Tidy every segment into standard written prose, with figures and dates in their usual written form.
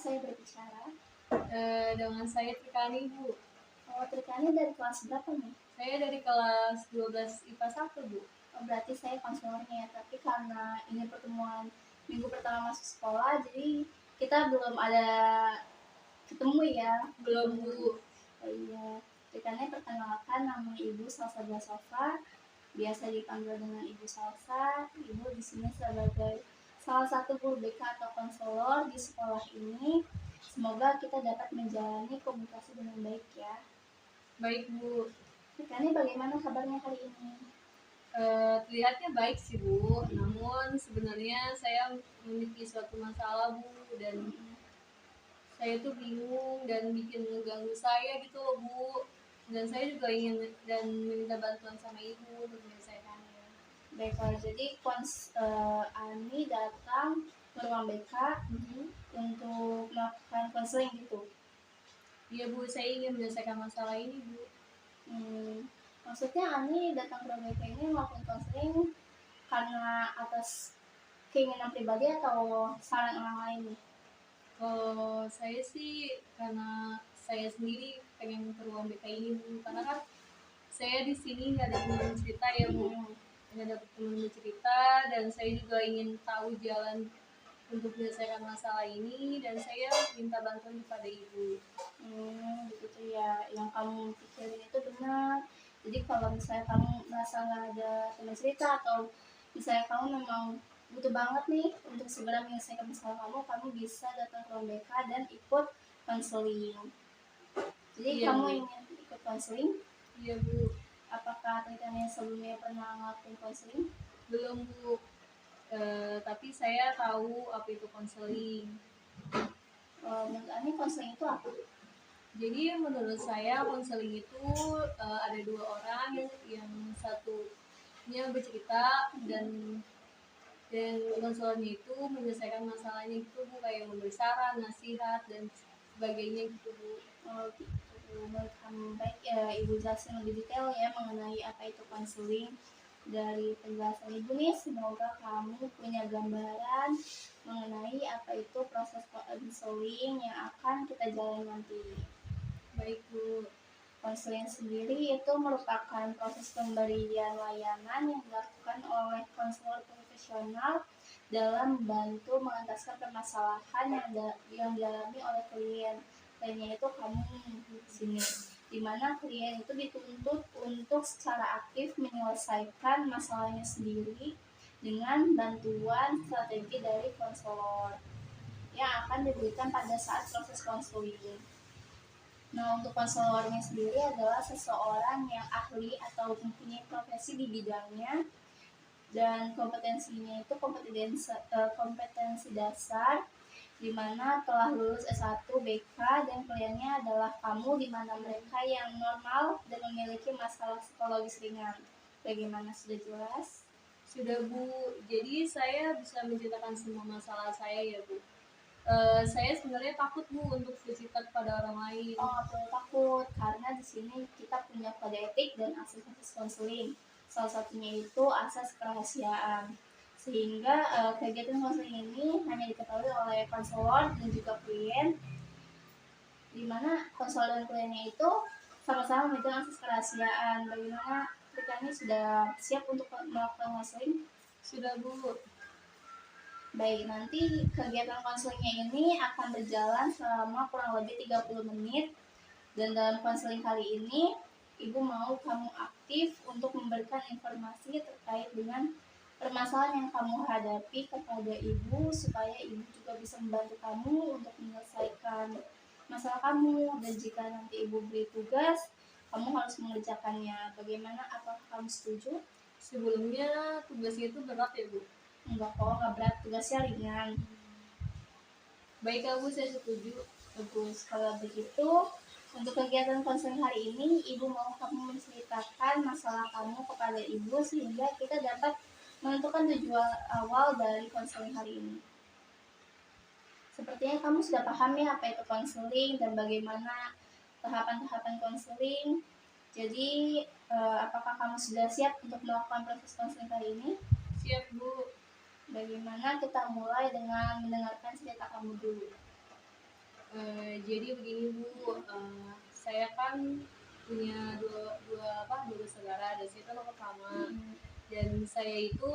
saya berbicara? Dengan saya Trikani, Bu. Oh, Trikani dari kelas berapa nih? Saya dari kelas 12 IPA 1, Bu. Oh, berarti saya konselornya, tapi karena ini pertemuan minggu pertama masuk sekolah, jadi kita belum ada ketemu ya. Belum, Bu. Oh iya, Trikani perkenalkan, nama Ibu Salsa Sofa, biasa dipanggil dengan Ibu Salsa. Ibu di sini sebagai salah satu guru BK atau konselor di sekolah ini. Semoga kita dapat menjalani komunikasi dengan baik ya. Baik, Bu. Trikani, bagaimana kabarnya hari ini? Terlihatnya baik sih, Bu. Namun sebenarnya saya memiliki suatu masalah, Bu, dan saya tuh bingung dan bikin mengganggu saya gitu loh, Bu. Dan saya juga ingin dan meminta bantuan sama Ibu untuk menyelesaikannya. Baiklah, jadi Ani datang ke ruang BK untuk melakukan konseling gitu. Iya, Bu, saya ingin menyelesaikan masalah ini, Bu. Maksudnya Ani datang ke ruang BK ini melakukan konseling karena atas keinginan pribadi atau saran orang lain nih? Kalau saya sih karena saya sendiri pengen ke ruang BK ini, Bu, karena kan saya di sini nggak ada teman cerita ya, Bu. Nggak ada teman bercerita, dan saya juga ingin tahu jalan untuk menyelesaikan masalah ini, dan saya minta bantuan kepada Ibu. Begitu ya, yang kamu pikirin itu benar. Jadi kalau misalnya kamu merasa nggak ada teman cerita, atau misalnya kamu memang butuh banget nih untuk segera menyelesaikan masalah kamu bisa datang ke ruang BK dan ikut konseling. Jadi Iya, kamu Bu. ingin ikut konseling? Iya, Bu. Apakah Tritania sebelumnya pernah ngelakuin konseling? Belum, Bu. Tapi saya tahu apa itu konseling. Menurut Ani konseling itu apa? Jadi menurut saya konseling itu ada dua orang yang satunya bercerita dan konselornya itu menyelesaikan masalahnya gitu, Bu, kayak memberi saran, nasihat dan sebagainya gitu, Bu. Gitu. Menurut kamu, baik ya, Ibu jelasin lebih detail ya mengenai apa itu konseling. Dari penjelasan Ibu nih, semoga kamu punya gambaran mengenai apa itu proses konseling yang akan kita jalani nanti. Baik, Bu. Konseling sendiri itu merupakan proses pemberian layanan yang dilakukan oleh konselor profesional dalam membantu mengentaskan permasalahan yang dialami oleh klien. Kliennya itu kamu di sini, di mana klien itu dituntut untuk secara aktif menyelesaikan masalahnya sendiri dengan bantuan strategi dari konselor yang akan diberikan pada saat proses konseling. Nah, untuk konselornya sendiri adalah seseorang yang ahli atau mempunyai profesi di bidangnya, dan kompetensinya itu kompetensi dasar, di mana telah lulus S1 BK, dan kliennya adalah kamu, di mana mereka yang normal dan memiliki masalah psikologis ringan. Bagaimana, sudah jelas? Sudah, Bu. Jadi saya bisa menceritakan semua masalah saya ya, Bu. Saya sebenarnya takut, Bu, untuk bercerita kepada orang lain. Oh, nggak perlu takut, karena di sini kita punya kode etik dan asas-asas konseling. Salah satunya itu asas kerahasiaan. Sehingga kegiatan konseling ini hanya diketahui oleh konselor dan juga klien, di mana konselor dan kliennya itu sama-sama memegang asas kerahasiaan. Bagaimana Trikani, sudah siap untuk melakukan konseling? Sudah, Bu. Baik, nanti kegiatan konselingnya ini akan berjalan selama kurang lebih 30 menit. Dan dalam konseling kali ini, Ibu mau kamu aktif untuk memberikan informasi terkait dengan permasalahan yang kamu hadapi kepada Ibu, supaya Ibu juga bisa membantu kamu untuk menyelesaikan masalah kamu. Dan jika nanti Ibu beri tugas, kamu harus mengerjakannya. Bagaimana, apakah kamu setuju? Sebelumnya tugasnya itu berat ya, Bu? Enggak kok, enggak berat, tugasnya ringan. Baik, Bu, saya setuju. Bagus, kalau begitu untuk kegiatan konseling hari ini, Ibu mau kamu menceritakan masalah kamu kepada Ibu sehingga kita dapat menentukan tujuan awal dari konseling hari ini. Sepertinya kamu sudah paham ya apa itu konseling dan bagaimana tahapan-tahapan konseling. Jadi, apakah kamu sudah siap untuk melakukan proses konseling kali ini? Siap, Bu. Bagaimana kita mulai dengan mendengarkan cerita kamu dulu. Jadi begini Bu, saya kan punya dua bersaudara, dan saya itu anak pertama. Dan saya itu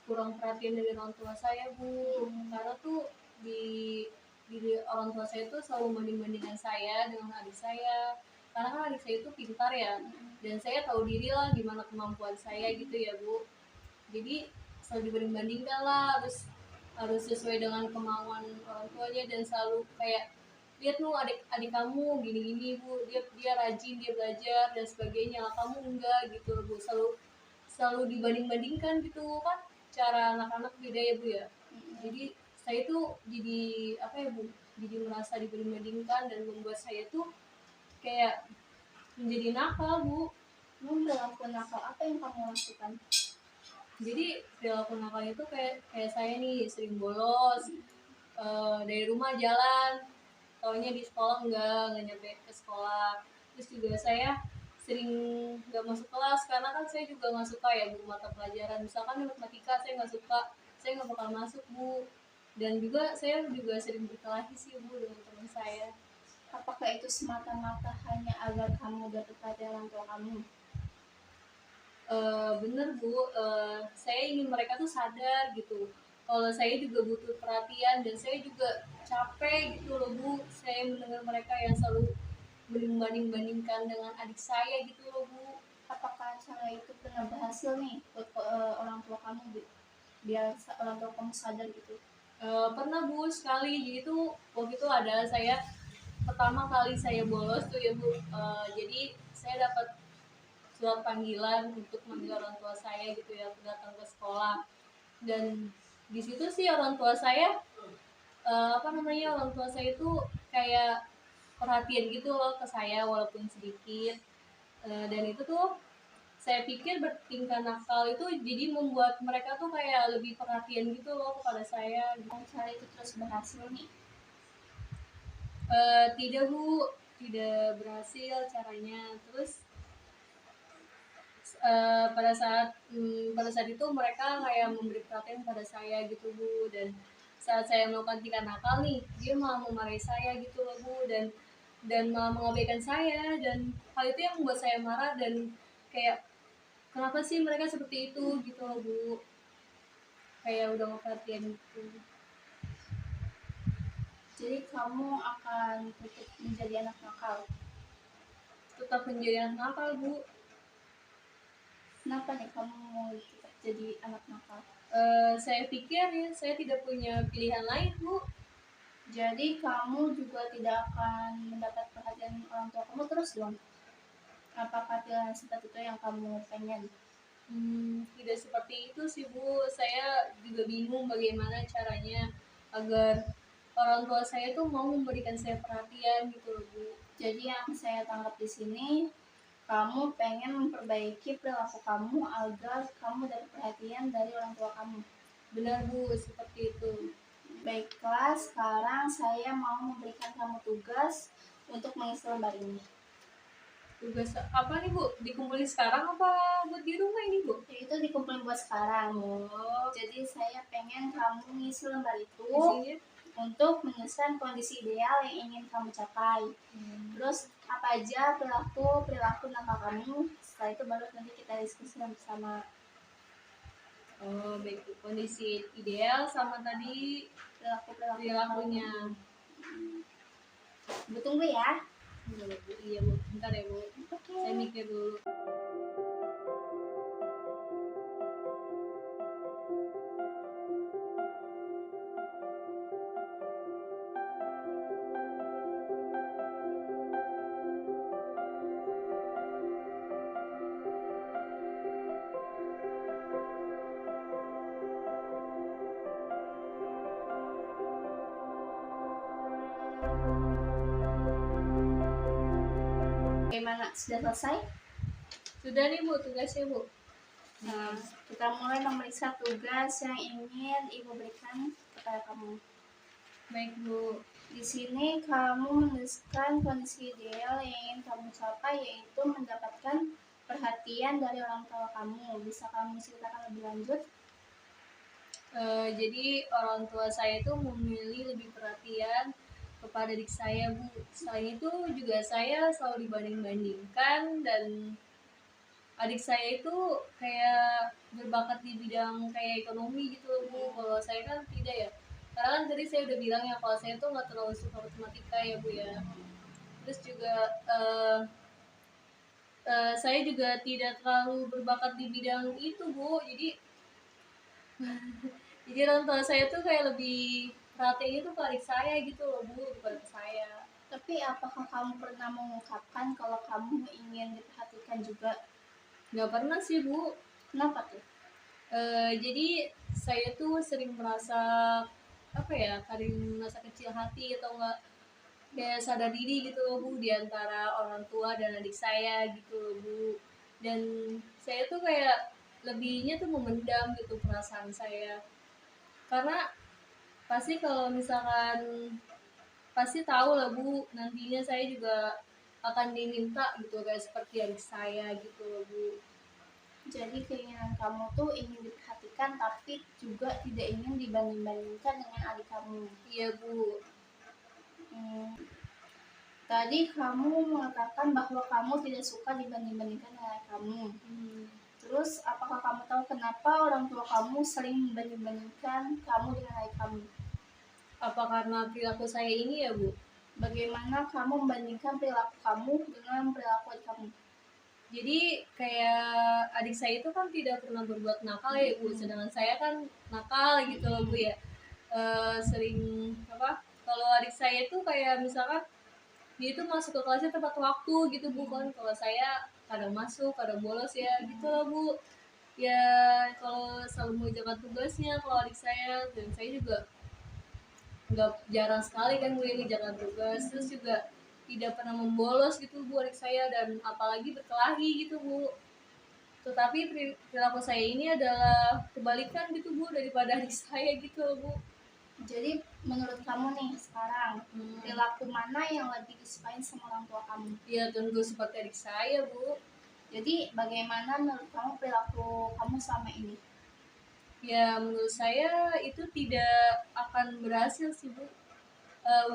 kurang perhatian dari orang tua saya Bu, karena tuh di orang tua saya tuh selalu banding-bandingkan saya dengan adik saya, karena kan adik saya itu pintar ya, dan saya tahu diri lah gimana kemampuan saya gitu ya Bu. Jadi selalu dibanding-bandingkan lah, harus sesuai dengan kemauan orang tuanya, dan selalu kayak lihat tuh adik kamu gini-gini Bu, dia rajin, dia belajar dan sebagainya, kamu enggak gitu loh Bu. Selalu dibanding-bandingkan gitu kan, cara anak-anak beda ya Bu ya. Jadi saya tuh jadi apa ya Bu, jadi merasa dibanding-bandingkan, dan membuat saya tuh kayak menjadi nakal Bu. Perilaku nakal apa yang kamu lakukan? Jadi perilaku nakalnya itu kayak saya nih sering bolos, dari rumah jalan, taunya di sekolah nggak nyampe ke sekolah. Terus juga saya sering nggak masuk kelas, karena kan saya juga nggak suka ya Bu mata pelajaran, misalkan matematika saya nggak suka, saya nggak bakal masuk Bu. Dan juga saya juga sering berkelahi sih Bu dengan teman saya. Apakah itu semata-mata hanya agar kamu dapat perhatian orang tua kamu? Bener Bu, saya ingin mereka tuh sadar gitu kalau saya juga butuh perhatian, dan saya juga capek gitu loh Bu, saya mendengar mereka yang selalu membanding-bandingkan dengan adik saya gitu loh Bu. Apakah cara itu pernah berhasil nih buat orang tua kamu biar orang tua kamu sadar gitu? Pernah Bu sekali. Jadi tuh waktu itu ada saya pertama kali saya bolos tuh ya Bu, jadi saya dapat surat panggilan untuk manggil orang tua saya gitu ya, datang ke sekolah. Dan di situ sih orang tua saya orang tua saya itu kayak perhatian gitu loh ke saya walaupun sedikit. Dan itu tuh saya pikir bertingkah nakal itu jadi membuat mereka tuh kayak lebih perhatian gitu loh kepada saya. Cara itu terus berhasil nih? Tidak Bu, tidak berhasil caranya. Terus pada saat itu mereka kayak memberi perhatian pada saya gitu Bu, dan saat saya melakukan tingkah nakal nih, dia malah memarahi saya gitu loh Bu, dan malah mengabaikan saya, dan hal itu yang membuat saya marah, dan kayak kenapa sih mereka seperti itu gitu loh Bu, kayak udah gak perhatian gitu. Jadi kamu akan tetap menjadi anak nakal? Tetap menjadi anak nakal Bu. Kenapa nih kamu mau tetap jadi anak nakal? Saya pikir ya saya tidak punya pilihan lain Bu. Jadi kamu juga tidak akan mendapat perhatian orang tua kamu terus dong? Apakah pilihan seperti itu yang kamu pengen? Tidak seperti itu sih Bu, saya juga bingung bagaimana caranya agar orang tua saya tuh mau memberikan saya perhatian gitu loh Bu. Jadi yang saya tangkap di sini, kamu pengen memperbaiki perilaku kamu agar kamu dapat perhatian dari orang tua kamu. Benar Bu, seperti itu. Baiklah, sekarang saya mau memberikan kamu tugas untuk mengisi lembar ini. Tugas apa nih Bu? Dikumpulin sekarang apa buat di rumah ini Bu? Itu dikumpulin buat sekarang. Oh, Jadi saya pengen kamu ngisi lembar itu isinya? untuk menyusun kondisi ideal yang ingin kamu capai. Terus apa aja perilaku nakal kamu. Setelah itu baru nanti kita diskusi bersama. Oh, baik Bu. Kondisi ideal sama tadi perilakunya. Bu, tunggu ya. Iya Bu, iya Bu. Bentar ya Bu. Oke. Saya mikir dulu. Bagaimana? Sudah selesai? Sudah nih Bu, tugasnya Bu. Nah, kita mulai memeriksa tugas yang ingin Ibu berikan kepada kamu. Baik Bu. Di sini kamu menuliskan kondisi ideal yang ingin kamu capai, yaitu mendapatkan perhatian dari orang tua kamu. Bisa kamu ceritakan lebih lanjut? Jadi orang tua saya itu memilih lebih perhatian kepada adik saya, Bu. Selain itu juga saya selalu dibanding-bandingkan dan adik saya itu kayak berbakat di bidang kayak ekonomi gitu loh, Bu. Kalau saya kan tidak ya. Karena kan tadi saya udah bilang ya kalau saya tuh nggak terlalu suka matematika ya, Bu ya. Terus juga saya juga tidak terlalu berbakat di bidang itu, Bu. Jadi orang tua saya tuh kayak lebih perhatian itu ke adik saya gitu loh, Bu, bukan ke saya. Tapi apakah kamu pernah mengungkapkan kalau kamu ingin diperhatikan juga? Nggak pernah sih, Bu. Kenapa tuh? Jadi saya tuh sering merasa apa ya, kadang merasa kecil hati atau enggak kayak sadar diri gitu loh, Bu, di antara orang tua dan adik saya gitu loh, Bu. Dan saya tuh kayak lebihnya tuh memendam gitu perasaan saya. Karena pasti kalau misalkan pasti tahu lah, Bu, nantinya saya juga akan diminta gitu kayak seperti adik saya gitu loh, Bu. Jadi keinginan kamu tuh ingin diperhatikan tapi juga tidak ingin dibanding-bandingkan dengan adik kamu. Iya, Bu. Hmm, Tadi kamu mengatakan bahwa kamu tidak suka dibanding-bandingkan dengan adik kamu. Terus apakah kamu tahu kenapa orang tua kamu sering membanding-bandingkan kamu dengan adik kamu? Apa karena perilaku saya ini ya, Bu? Bagaimana kamu membandingkan perilaku kamu dengan perilaku adik kamu? Jadi kayak adik saya itu kan tidak pernah berbuat nakal ya, Bu. Sedangkan saya kan nakal gitu loh, Bu ya. Sering apa? Kalau adik saya itu kayak misalkan dia itu masuk ke kelasnya tepat waktu gitu, Bu, kan. Kalau saya kadang masuk, kadang bolos ya gitu loh, Bu. Ya kalau selalu mengerjakan tugasnya kalau adik saya, dan saya juga nggak, jarang sekali kan gue ngerjakan tugas. Terus juga tidak pernah membolos gitu, Bu, adik saya, dan apalagi berkelahi gitu, Bu. Tetapi perilaku saya ini adalah kebalikan gitu, Bu, daripada adik saya gitu loh, Bu. Jadi menurut kamu nih sekarang perilaku mana yang lebih disukain sama orang tua kamu? Ya tentu seperti adik saya, Bu. Jadi bagaimana menurut kamu perilaku kamu selama ini? Ya menurut saya itu tidak akan berhasil sih, Bu,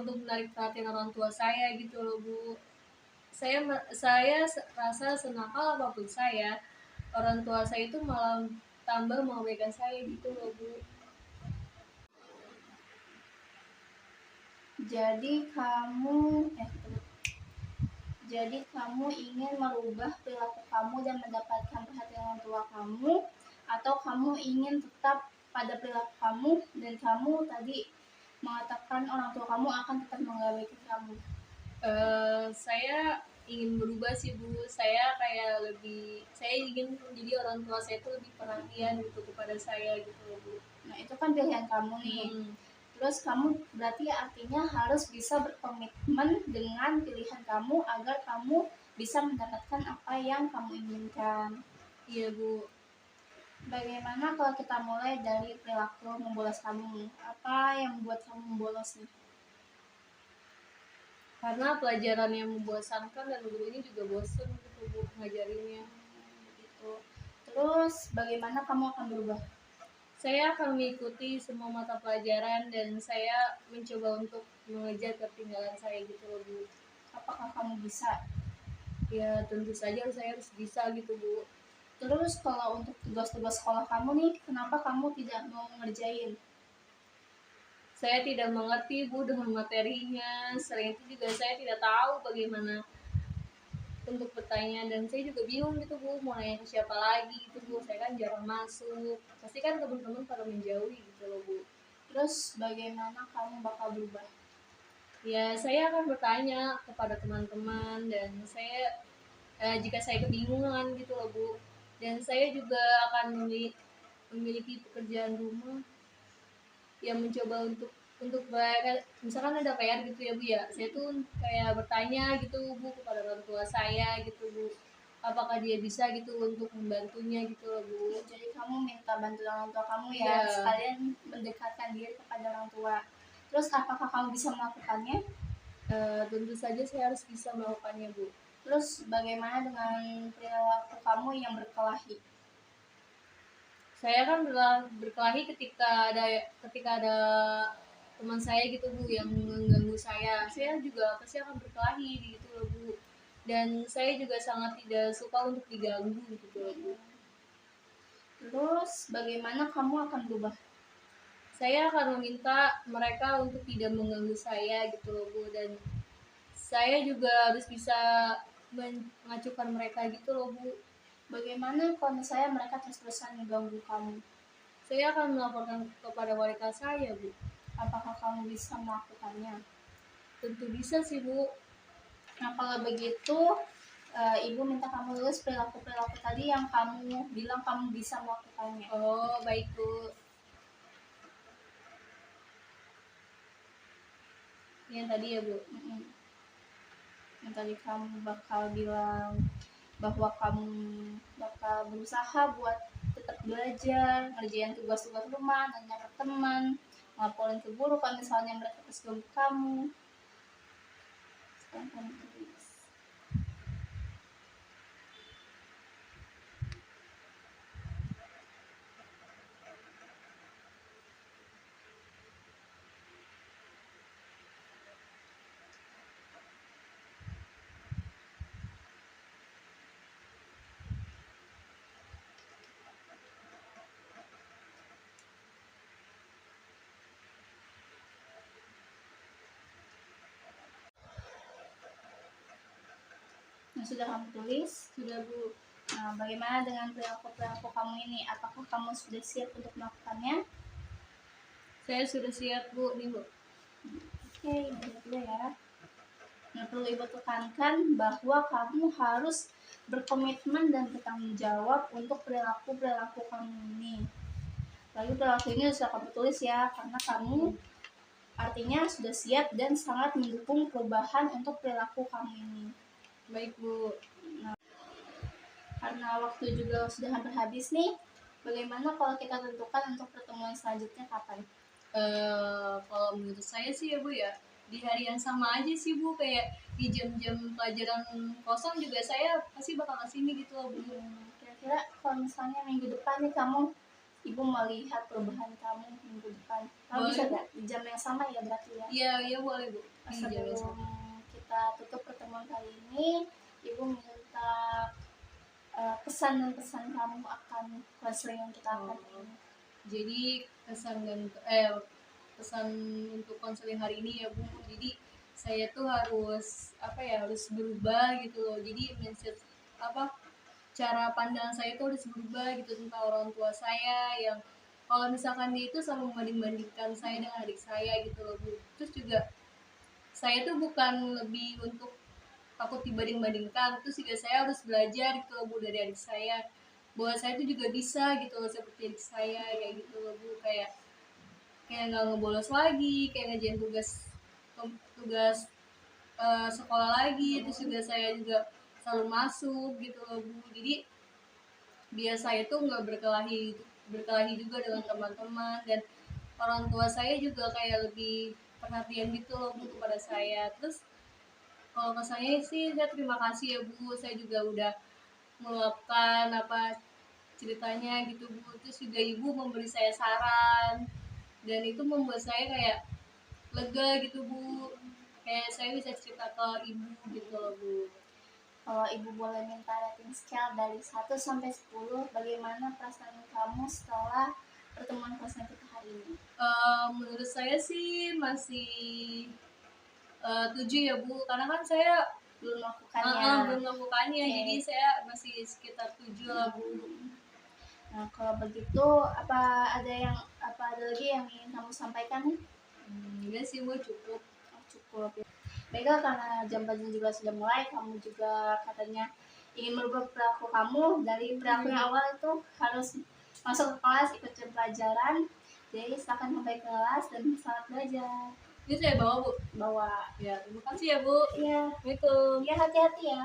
untuk menarik perhatian orang tua saya gitu loh, Bu. Saya rasa senakal apapun saya, orang tua saya itu malah tambah mengabaikan saya gitu loh, Bu. Jadi kamu jadi kamu ingin merubah perilaku kamu dan mendapatkan perhatian orang tua kamu, atau kamu ingin tetap pada perilaku kamu dan kamu tadi mengatakan orang tua kamu akan tetap mengabaikan kamu? Saya ingin berubah sih, Bu. Saya ingin jadi orang tua saya itu lebih perhatian gitu kepada saya gitu loh, Bu. Nah itu kan pilihan kamu nih. Terus kamu berarti artinya harus bisa berkomitmen dengan pilihan kamu agar kamu bisa mendapatkan apa yang kamu inginkan. Iya, Bu. Bagaimana kalau kita mulai dari perilaku membolos kamu? Apa yang membuat kamu membolos nih? Karena pelajaran yang membosankan dan guru ini juga bosen gitu, Bu, ngajarinnya. Gitu. Terus bagaimana kamu akan berubah? Saya akan mengikuti semua mata pelajaran dan saya mencoba untuk mengejar ketinggalan saya gitu loh, Bu. Apakah kamu bisa? Ya tentu saja saya harus bisa gitu, Bu. Terus kalau untuk tugas-tugas sekolah kamu nih, kenapa kamu tidak mau ngerjain? Saya tidak mengerti, Bu, dengan materinya. Selain itu juga saya tidak tahu bagaimana untuk bertanya, dan saya juga bingung gitu, Bu, mau nanya ke siapa lagi gitu, Bu. Saya kan jarang masuk. Pasti kan teman-teman pada menjauhi gitu loh, Bu. Terus bagaimana kamu bakal berubah? Ya saya akan bertanya kepada teman-teman, dan jika saya kebingungan gitu loh, Bu. Dan saya juga akan memiliki pekerjaan rumah yang mencoba untuk misalkan ada PR gitu ya, Bu ya. Saya tuh kayak bertanya gitu, Bu, kepada orang tua saya gitu, Bu. Apakah dia bisa gitu untuk membantunya gitu loh, Bu. Jadi kamu minta bantuan orang tua kamu ya, Iya. sekalian mendekatkan diri kepada orang tua. Terus apakah kamu bisa melakukannya? Tentu saja saya harus bisa melakukannya, Bu. Terus bagaimana dengan perilaku kamu yang berkelahi? Saya kan berkelahi ketika ada teman saya gitu Bu yang mengganggu saya juga pasti akan berkelahi gitu loh Bu, dan saya juga sangat tidak suka untuk diganggu gitu loh Bu. Terus bagaimana kamu akan berubah? Saya akan meminta mereka untuk tidak mengganggu saya gitu loh Bu, dan saya juga harus bisa mengacuhkan mereka gitu loh Bu. Bagaimana kalau misalnya mereka terus-terusan mengganggu kamu? Saya akan melaporkan kepada wanita saya Bu. Apakah kamu bisa melakukannya? Tentu bisa sih Bu. Nah kalau begitu, ibu minta kamu tulis perilaku-perilaku tadi yang kamu bilang kamu bisa melakukannya. Oh baik Bu. Yang tadi ya Bu. Yang tadi kamu bakal bilang bahwa kamu bakal berusaha buat tetap belajar, ngerjain tugas-tugas rumah, nanya ke teman, ngelaporin ke guru kalau misalnya mereka terus ganggu kamu. Sekarang kamu tulis. Nah, sudah kamu tulis? Sudah Bu. Nah, bagaimana dengan perilaku-perilaku kamu ini? Apakah kamu sudah siap untuk melakukannya? Saya sudah siap Bu nih Bu. Oke, dulu ya. Nah, perlu ibu tekankan bahwa kamu harus berkomitmen dan bertanggung jawab untuk perilaku-perilaku kamu ini. Lalu perilaku ini sudah kamu tulis ya, karena kamu artinya sudah siap dan sangat mendukung perubahan untuk perilaku kamu ini. Baik Bu. Nah, karena waktu juga sudah hampir habis nih, bagaimana kalau kita tentukan untuk pertemuan selanjutnya kapan? Kalau menurut saya sih ya Bu ya, di hari yang sama aja sih Bu, kayak di jam-jam pelajaran kosong juga saya pasti bakal kesini gitu loh Bu. Kira-kira kalau misalnya minggu depan nih kamu, ibu melihat perubahan kamu minggu depan, kamu bisa nggak di jam yang sama ya berarti ya? Iya boleh Bu. Di jam yang Sebelum sama. kita tutup pertemuan kali ini, ibu minta pesan dan pesan kamu akan konseling yang kita akan ini. Jadi pesan untuk konseling hari ini ya Bu, jadi saya tuh harus harus berubah gitu loh. Jadi mindset cara pandang saya tuh harus berubah gitu tentang orang tua saya, yang kalau misalkan dia itu selalu membanding-bandingkan saya dengan adik saya gitu loh Bu. Terus juga saya tuh bukan lebih untuk takut dibanding-bandingkan, terus juga saya harus belajar gitu loh Bu dari adik saya, bahwa saya tuh juga bisa gitu loh seperti adik saya kayak gitu loh Bu, kayak nggak ngebolos lagi, kayak ngerjain tugas sekolah lagi, terus juga saya juga selalu masuk gitu loh Bu. Jadi biar saya tuh nggak berkelahi juga dengan teman-teman, dan orang tua saya juga kayak lebih perhatian gitu loh Bu kepada saya. Terus kalau ke saya sih, saya terima kasih ya Bu, saya juga udah meluapkan ceritanya gitu Bu. Terus juga Ibu memberi saya saran, dan itu membuat saya kayak lega gitu Bu, kayak saya bisa cerita ke Ibu gitu loh Bu. Kalau ibu boleh minta rating scale dari 1 sampai 10, bagaimana perasaan kamu setelah pertemuan kosan kita hari ini? Menurut saya sih masih 7 ya Bu, karena kan saya belum melakukannya. Jadi saya masih sekitar 7 lah Bu. Nah kalau begitu, apa ada lagi yang ingin kamu sampaikan nih? Enggak sih Bu, cukup. Cukup ya. Baiklah, karena jam pelajaran juga sudah mulai, kamu juga katanya ingin merubah perilaku kamu dari perilaku yang awal itu harus masuk ke kelas, ikut jam pelajaran. Jadi silakan kembali ke kelas dan selamat belajar. Ini saya bawa Bu. Bawa. Ya, terima kasih ya Bu. Iya. Assalamualaikum. Ya, hati-hati ya.